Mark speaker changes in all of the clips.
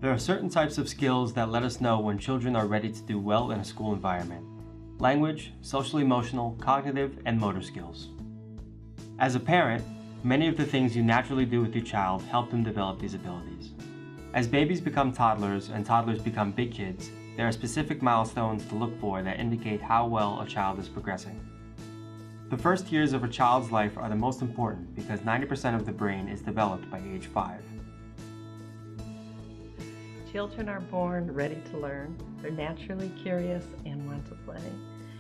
Speaker 1: There are certain types of skills that let us know when children are ready to do well in a school environment. Language, social emotional, cognitive, and motor skills. As a parent, many of the things you naturally do with your child help them develop these abilities. As babies become toddlers and toddlers become big kids, there are specific milestones to look for that indicate how well a child is progressing. The first years of a child's life are the most important because 90% of the brain is developed by age 5.
Speaker 2: Children are born ready to learn. They're naturally curious and want to play.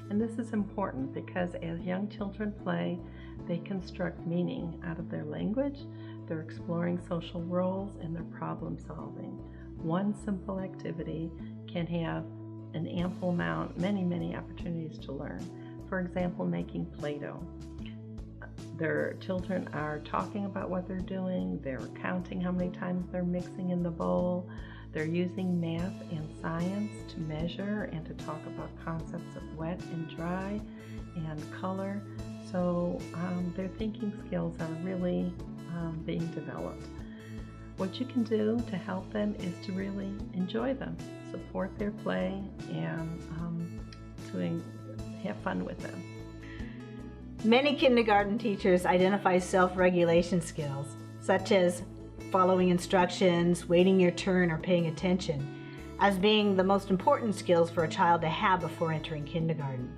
Speaker 2: And this is important because as young children play, they construct meaning out of their language, they're exploring social roles, and they're problem solving. One simple activity can have an ample amount, many opportunities to learn. For example, making Play-Doh. Their children are talking about what they're doing, they're counting how many times they're mixing in the bowl, they're using math and science to measure and to talk about concepts of wet and dry and color. So their thinking skills are really being developed. What you can do to help them is to really enjoy them, support their play, and to have fun with them.
Speaker 3: Many kindergarten teachers identify self-regulation skills, such as following instructions, waiting your turn, or paying attention, as being the most important skills for a child to have before entering kindergarten.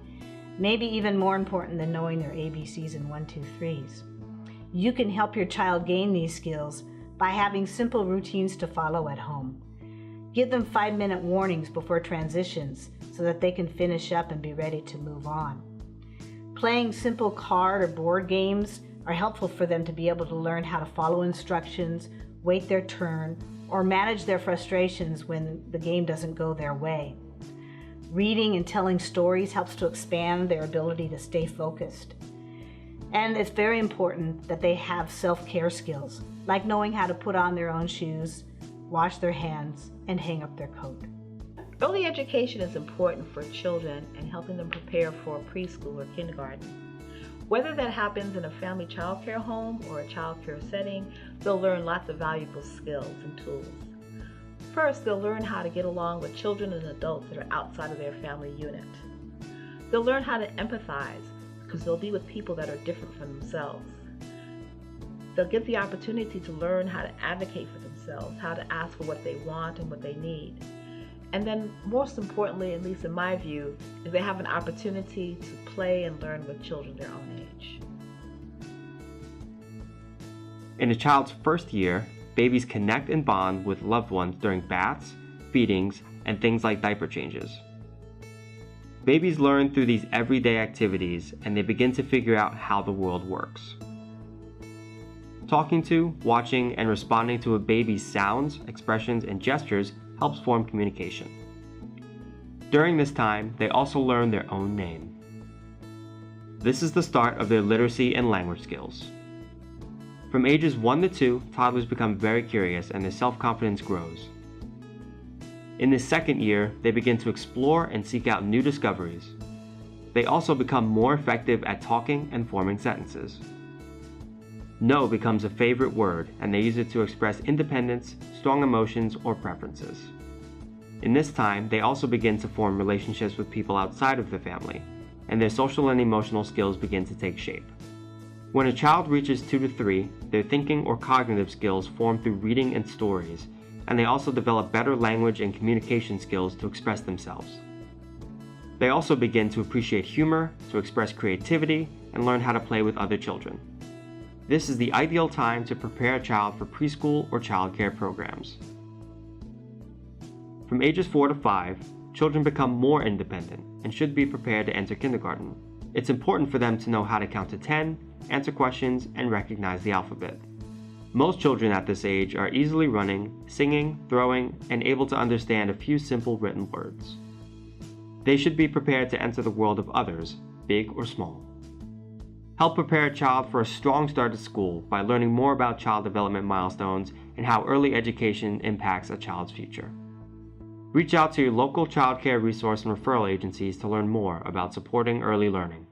Speaker 3: Maybe even more important than knowing their ABCs and 1, 2, 3s. You can help your child gain these skills by having simple routines to follow at home. Give them 5-minute warnings before transitions so that they can finish up and be ready to move on. Playing simple card or board games are helpful for them to be able to learn how to follow instructions, wait their turn, or manage their frustrations when the game doesn't go their way. Reading and telling stories helps to expand their ability to stay focused. And it's very important that they have self-care skills, like knowing how to put on their own shoes, wash their hands, and hang up their coat.
Speaker 4: Early education is important for children and helping them prepare for preschool or kindergarten. Whether that happens in a family child care home or a child care setting, they'll learn lots of valuable skills and tools. First, they'll learn how to get along with children and adults that are outside of their family unit. They'll learn how to empathize because they'll be with people that are different from themselves. They'll get the opportunity to learn how to advocate for themselves, how to ask for what they want and what they need. And then most importantly, at least in my view, is they have an opportunity to play and learn with children their own age.
Speaker 1: In a child's first year, babies connect and bond with loved ones during baths, feedings, and things like diaper changes. Babies learn through these everyday activities and they begin to figure out how the world works. Talking to, watching, and responding to a baby's sounds, expressions, and gestures helps form communication. During this time, they also learn their own name. This is the start of their literacy and language skills. From ages 1 to 2, toddlers become very curious and their self-confidence grows. In this second year, they begin to explore and seek out new discoveries. They also become more effective at talking and forming sentences. No becomes a favorite word, and they use it to express independence, strong emotions, or preferences. In this time, they also begin to form relationships with people outside of the family, and their social and emotional skills begin to take shape. When a child reaches 2 to 3, their thinking or cognitive skills form through reading and stories, and they also develop better language and communication skills to express themselves. They also begin to appreciate humor, to express creativity, and learn how to play with other children. This is the ideal time to prepare a child for preschool or childcare programs. From ages 4 to 5, children become more independent and should be prepared to enter kindergarten. It's important for them to know how to count to 10, answer questions, and recognize the alphabet. Most children at this age are easily running, singing, throwing, and able to understand a few simple written words. They should be prepared to enter the world of others, big or small. Help prepare a child for a strong start to school by learning more about child development milestones and how early education impacts a child's future. Reach out to your local child care resource and referral agencies to learn more about supporting early learning.